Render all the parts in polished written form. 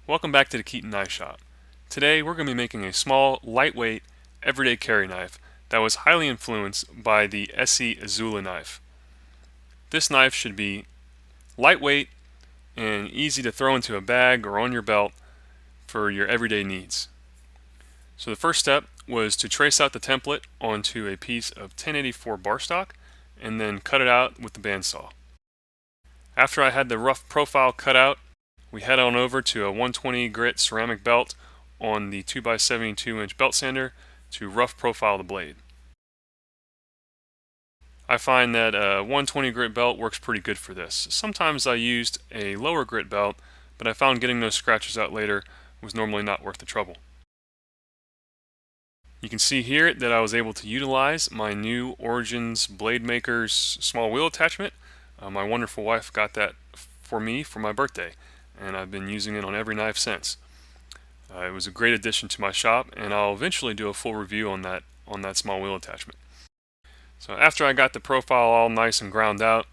Welcome back to the Keaton Knife Shop. Today we're going to be making a small, lightweight, everyday carry knife that was highly influenced by the SE Azula knife. This knife should be lightweight and easy to throw into a bag or on your belt for your everyday needs. So the first step was to trace out the template onto a piece of 1084 bar stock and then cut it out with the bandsaw. After I had the rough profile cut out, we head on over to a 120 grit ceramic belt on the 2x72 inch belt sander to rough profile the blade. I find that a 120 grit belt works pretty good for this. Sometimes I used a lower grit belt, but I found getting those scratches out later was normally not worth the trouble. You can see here that I was able to utilize my new Origins Blade Maker's small wheel attachment. My wonderful wife got that for me for my birthday, and I've been using it on every knife since. It was a great addition to my shop, and I'll eventually do a full review on that small wheel attachment. So after I got the profile all nice and ground out,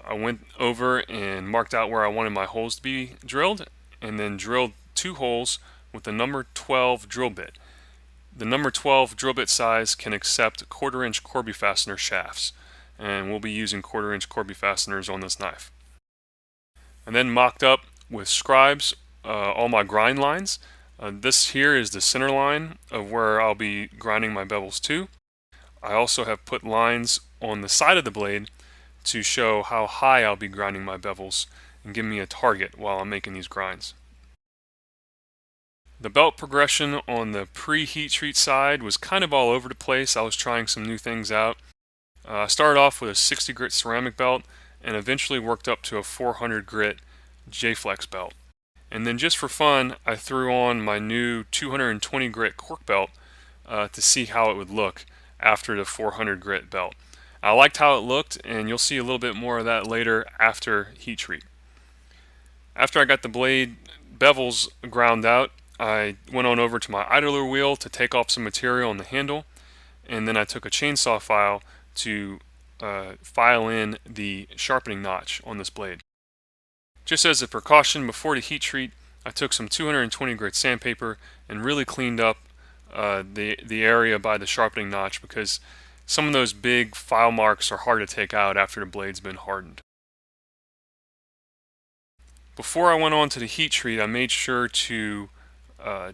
I went over and marked out where I wanted my holes to be drilled, and then drilled 2 holes with the number 12 drill bit. The number 12 drill bit size can accept 1/4 inch Corby fastener shafts, and we'll be using 1/4 inch Corby fasteners on this knife. And then mocked up with scribes all my grind lines. This here is the center line of where I'll be grinding my bevels to. I also have put lines on the side of the blade to show how high I'll be grinding my bevels and give me a target while I'm making these grinds. The belt progression on the pre-heat treat side was kind of all over the place. I was trying some new things out. I started off with a 60 grit ceramic belt and eventually worked up to a 400 grit J-Flex belt. And then just for fun, I threw on my new 220 grit cork belt to see how it would look after the 400 grit belt. I liked how it looked, and you'll see a little bit more of that later after heat treat. After I got the blade bevels ground out, I went on over to my idler wheel to take off some material on the handle, and then I took a chainsaw file to file in the sharpening notch on this blade. Just as a precaution, before the heat treat, I took some 220 grit sandpaper and really cleaned up the area by the sharpening notch, because some of those big file marks are hard to take out after the blade's been hardened. Before I went on to the heat treat, I made sure to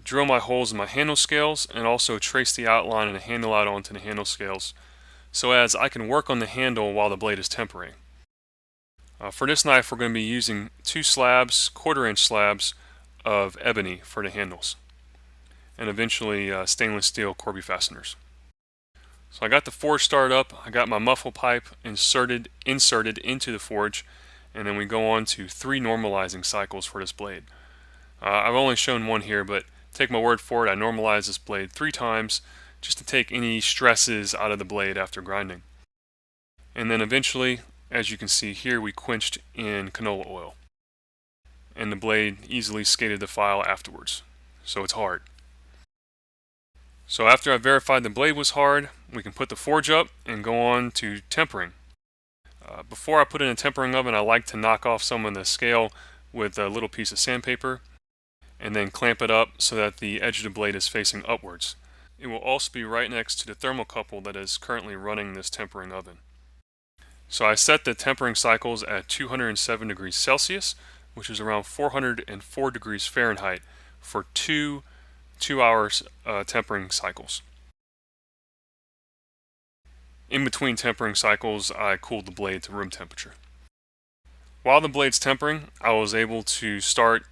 drill my holes in my handle scales and also trace the outline of the handle out onto the handle scales so as I can work on the handle while the blade is tempering. For this knife, we're going to be using 2 slabs, 1/4 inch slabs of ebony for the handles, and eventually stainless steel Corby fasteners. So I got the forge started up, I got my muffle pipe inserted into the forge, and then we go on to 3 normalizing cycles for this blade. I've only shown one here, but take my word for it, I normalized this blade 3 times just to take any stresses out of the blade after grinding. And then eventually, as you can see here, we quenched in canola oil, and the blade easily skated the file afterwards, so it's hard. So after I verified the blade was hard, we can put the forge up and go on to tempering. Before I put it in a tempering oven, I like to knock off some of the scale with a little piece of sandpaper and then clamp it up so that the edge of the blade is facing upwards. It will also be right next to the thermocouple that is currently running this tempering oven. So I set the tempering cycles at 207 degrees Celsius, which is around 404 degrees Fahrenheit, for 2 hours tempering cycles. In between tempering cycles, I cooled the blade to room temperature. While the blade's tempering, I was able to start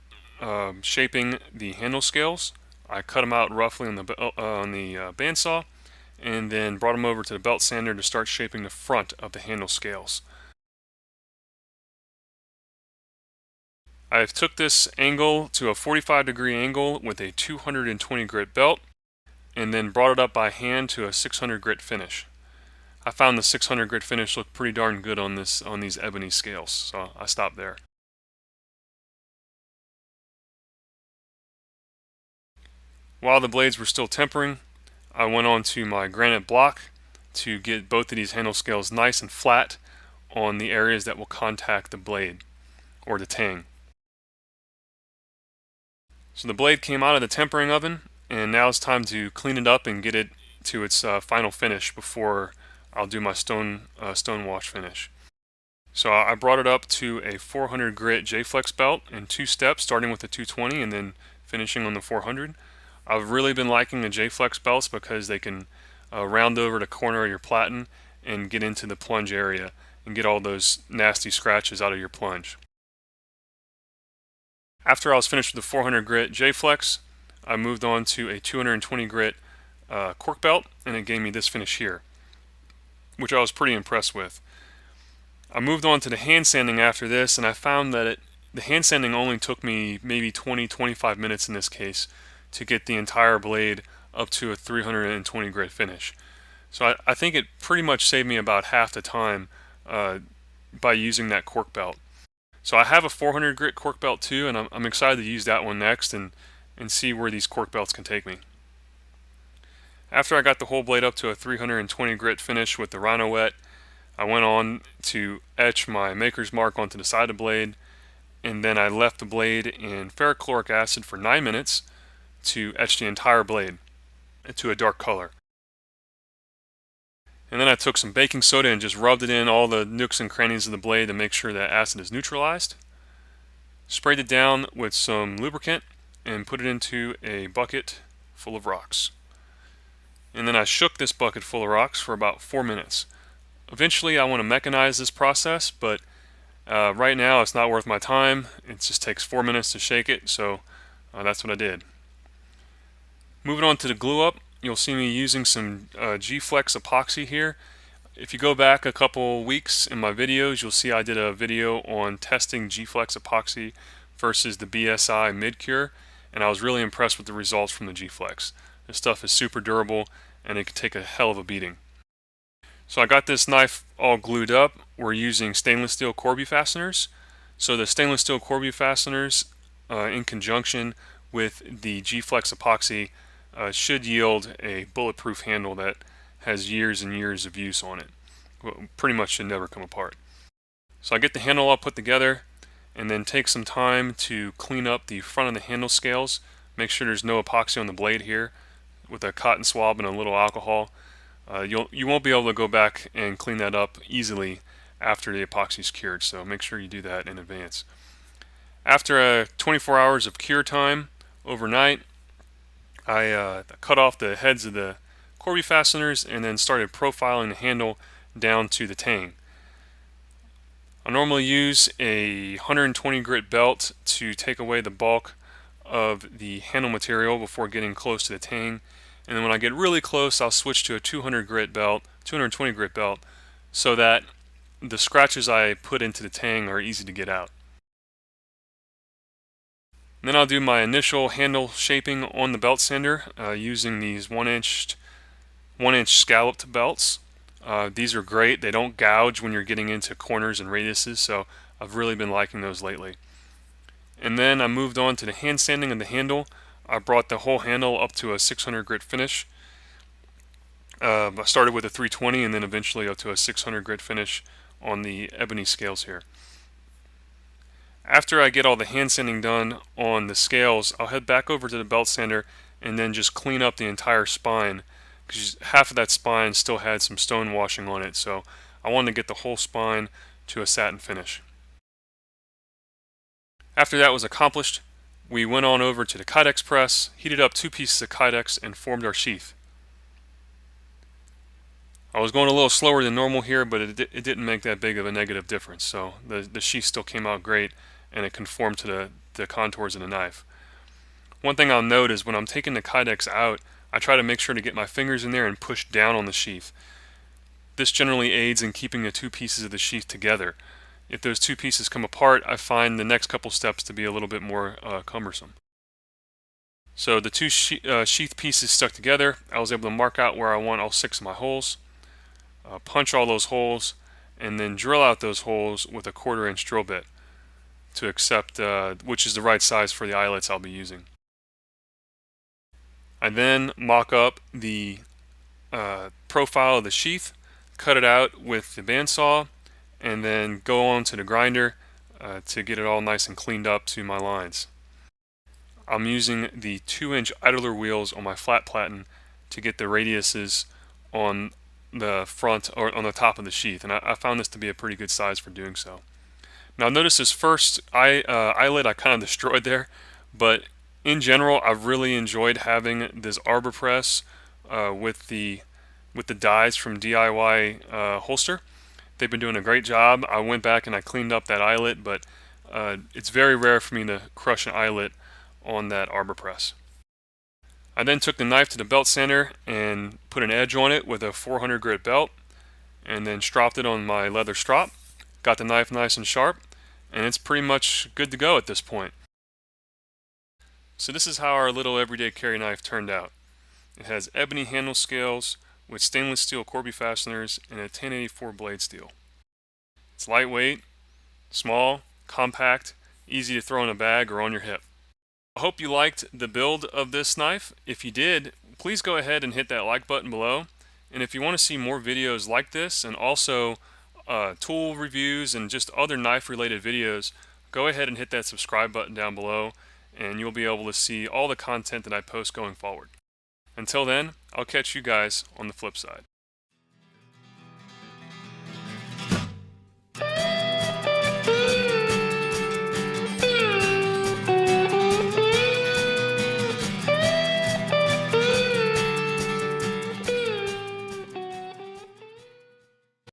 shaping the handle scales. I cut them out roughly on the bandsaw, and then brought them over to the belt sander to start shaping the front of the handle scales. I've took this angle to a 45-degree angle with a 220 grit belt, and then brought it up by hand to a 600 grit finish. I found the 600 grit finish looked pretty darn good on these ebony scales, so I stopped there. While the blades were still tempering, I went on to my granite block to get both of these handle scales nice and flat on the areas that will contact the blade or the tang. So the blade came out of the tempering oven, and now it's time to clean it up and get it to its final finish before I'll do my stone wash finish. So I brought it up to a 400 grit J-Flex belt in 2 steps, starting with the 220 and then finishing on the 400. I've really been liking the J-Flex belts because they can round over the corner of your platen and get into the plunge area and get all those nasty scratches out of your plunge. After I was finished with the 400 grit J-Flex, I moved on to a 220 grit cork belt, and it gave me this finish here, which I was pretty impressed with. I moved on to the hand sanding after this, and I found that the hand sanding only took me maybe 20-25 minutes in this case to get the entire blade up to a 320 grit finish. So I think it pretty much saved me about half the time by using that cork belt. So I have a 400 grit cork belt too, and I'm excited to use that one next and see where these cork belts can take me. After I got the whole blade up to a 320 grit finish with the Rhino wet, I went on to etch my maker's mark onto the side of the blade, and then I left the blade in ferrochloric acid for 9 minutes to etch the entire blade into a dark color. And then I took some baking soda and just rubbed it in all the nooks and crannies of the blade to make sure that acid is neutralized. Sprayed it down with some lubricant and put it into a bucket full of rocks. And then I shook this bucket full of rocks for about 4 minutes. Eventually I want to mechanize this process, but right now it's not worth my time. It just takes 4 minutes to shake it, so that's what I did. Moving on to the glue up, you'll see me using some G-Flex epoxy here. If you go back a couple weeks in my videos, you'll see I did a video on testing G-Flex epoxy versus the BSI mid-cure, and I was really impressed with the results from the G-Flex. This stuff is super durable and it can take a hell of a beating. So I got this knife all glued up. We're using stainless steel Corby fasteners. So the stainless steel Corby fasteners in conjunction with the G-Flex epoxy should yield a bulletproof handle that has years and years of use on it. Pretty much should never come apart. So I get the handle all put together and then take some time to clean up the front of the handle scales. Make sure there's no epoxy on the blade here with a cotton swab and a little alcohol. You won't be able to go back and clean that up easily after the epoxy is cured, so make sure you do that in advance. After 24 hours of cure time overnight, I cut off the heads of the Corby fasteners and then started profiling the handle down to the tang. I normally use a 120 grit belt to take away the bulk of the handle material before getting close to the tang, and then when I get really close I'll switch to a 220 grit belt so that the scratches I put into the tang are easy to get out. And then I'll do my initial handle shaping on the belt sander using these 1-inch scalloped belts. These are great. They don't gouge when you're getting into corners and radiuses, so I've really been liking those lately. And then I moved on to the hand sanding of the handle. I brought the whole handle up to a 600 grit finish. I started with a 320 and then eventually up to a 600 grit finish on the ebony scales here. After I get all the hand sanding done on the scales, I'll head back over to the belt sander and then just clean up the entire spine, because half of that spine still had some stone washing on it, so I wanted to get the whole spine to a satin finish. After that was accomplished, we went on over to the Kydex press, heated up 2 pieces of Kydex, and formed our sheath. I was going a little slower than normal here, but it didn't make that big of a negative difference, so the sheath still came out great and it conformed to the contours of the knife. One thing I'll note is when I'm taking the Kydex out, I try to make sure to get my fingers in there and push down on the sheath. This generally aids in keeping the 2 pieces of the sheath together. If those 2 pieces come apart, I find the next couple steps to be a little bit more cumbersome. So the 2 sheath pieces stuck together, I was able to mark out where I want all 6 of my holes, punch all those holes, and then drill out those holes with a 1/4 inch drill bit to accept which is the right size for the eyelets I'll be using. I then mock up the profile of the sheath, cut it out with the bandsaw, and then go on to the grinder to get it all nice and cleaned up to my lines. I'm using the 2-inch idler wheels on my flat platen to get the radiuses on the front or on the top of the sheath, and I found this to be a pretty good size for doing so. Now notice this first eyelet I kind of destroyed there, but in general I've really enjoyed having this arbor press with the dies from DIY Holster. They've been doing a great job. I went back and I cleaned up that eyelet, but it's very rare for me to crush an eyelet on that arbor press. I then took the knife to the belt sander and put an edge on it with a 400 grit belt, and then stropped it on my leather strop. Got the knife nice and sharp, and it's pretty much good to go at this point. So this is how our little everyday carry knife turned out. It has ebony handle scales with stainless steel Corby fasteners and a 1084 blade steel. It's lightweight, small, compact, easy to throw in a bag or on your hip. I hope you liked the build of this knife. If you did, please go ahead and hit that like button below. And if you want to see more videos like this and also tool reviews and just other knife related videos, go ahead and hit that subscribe button down below and you'll be able to see all the content that I post going forward. Until then, I'll catch you guys on the flip side.